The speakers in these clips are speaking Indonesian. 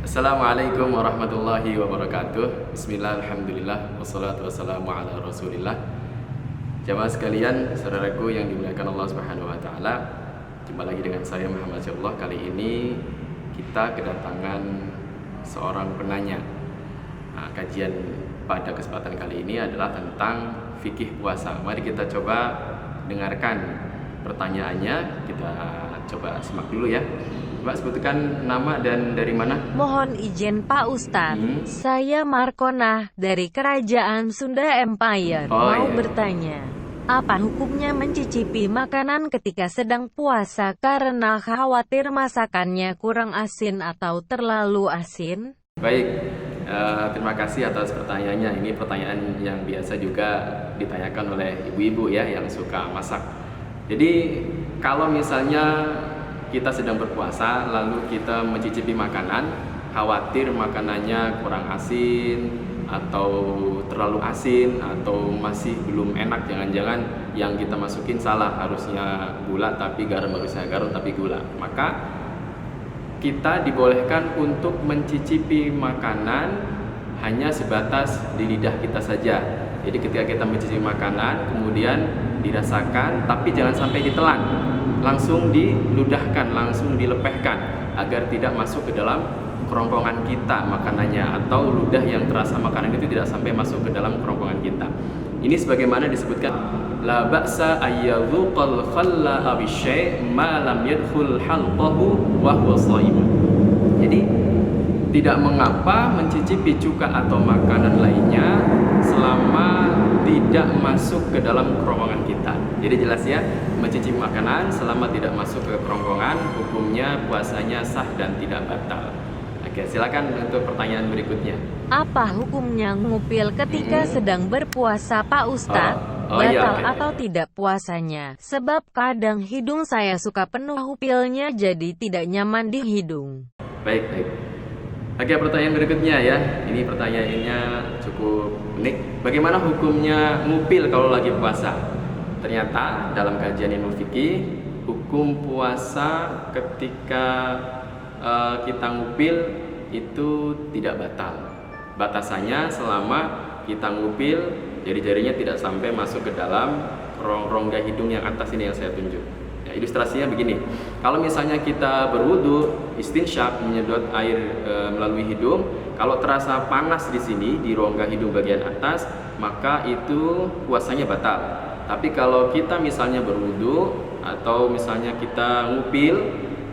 Assalamualaikum warahmatullahi wabarakatuh. Bismillah, alhamdulillah, wassalatu wassalamu ala rasulillah. Jamaah sekalian, saudaraku yang dimuliakan Allah Subhanahu wa taala. Jumpa lagi dengan saya Muhammad Syarullah. Kali ini kita kedatangan seorang penanya. Kajian pada kesempatan kali ini adalah tentang fikih puasa. Mari kita coba dengarkan pertanyaannya. Kita coba simak dulu ya. Mbak, sebutkan nama dan dari mana? Mohon izin Pak Ustadz, saya Markonah dari Kerajaan Sunda Empire. Mau bertanya, apa hukumnya mencicipi makanan ketika sedang puasa karena khawatir masakannya kurang asin atau terlalu asin? Baik, terima kasih atas pertanyaannya. Ini pertanyaan yang biasa juga ditanyakan oleh ibu-ibu ya yang suka masak. Jadi kalau misalnya kita sedang berpuasa lalu kita mencicipi makanan, khawatir makanannya kurang asin atau terlalu asin atau masih belum enak, jangan-jangan yang kita masukin salah, harusnya gula tapi garam, harusnya garam tapi gula, maka kita dibolehkan untuk mencicipi makanan hanya sebatas di lidah kita saja. Jadi ketika kita mencicipi makanan kemudian dirasakan tapi jangan sampai ditelan, langsung diludahkan, langsung dilepehkan agar tidak masuk ke dalam kerongkongan kita makanannya, atau ludah yang terasa makanan itu tidak sampai masuk ke dalam kerongkongan kita. Ini sebagaimana disebutkan la ba'sa ayyadhuqal khalla abisyai' ma lam yadkhul halqahu wa huwa shaim. Jadi tidak mengapa mencicipi cuka atau makanan lainnya selama tidak masuk ke dalam kerongkongan kita. Jadi jelas ya, mencicipi makanan selama tidak masuk ke kerongkongan, hukumnya puasanya sah dan tidak batal. Oke, silakan untuk pertanyaan berikutnya. Apa hukumnya ngupil ketika sedang berpuasa Pak Ustadz? Batal atau tidak puasanya? Sebab kadang hidung saya suka penuh ngupilnya jadi tidak nyaman di hidung. Baik. Oke, pertanyaan berikutnya ya. Ini pertanyaannya cukup unik. Bagaimana hukumnya ngupil kalau lagi puasa? Ternyata dalam kajian ilmu fikih, hukum puasa ketika kita ngupil itu tidak batal. Batasannya selama kita ngupil, jari-jarinya tidak sampai masuk ke dalam rongga hidung yang atas ini yang saya tunjuk. Ya, ilustrasinya begini. Kalau misalnya kita berwudu, istinsyaq, menyedot air melalui hidung, kalau terasa panas di sini di rongga hidung bagian atas, maka itu puasanya batal. Tapi kalau kita misalnya berwudu atau misalnya kita ngupil,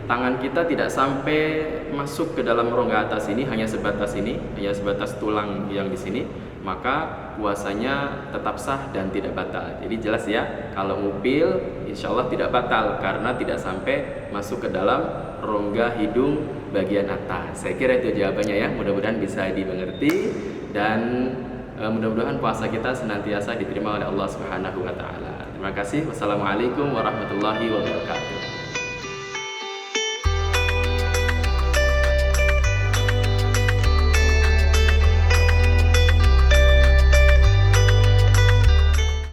tangan kita tidak sampai masuk ke dalam rongga atas ini, hanya sebatas ini, hanya sebatas tulang yang di sini, maka puasanya tetap sah dan tidak batal. Jadi jelas ya, kalau ngupil insya Allah tidak batal karena tidak sampai masuk ke dalam rongga hidung bagian atas. Saya kira itu jawabannya ya, mudah-mudahan bisa dimengerti dan mudah-mudahan puasa kita senantiasa diterima oleh Allah Subhanahu wa taala. Terima kasih. Wassalamualaikum warahmatullahi wabarakatuh.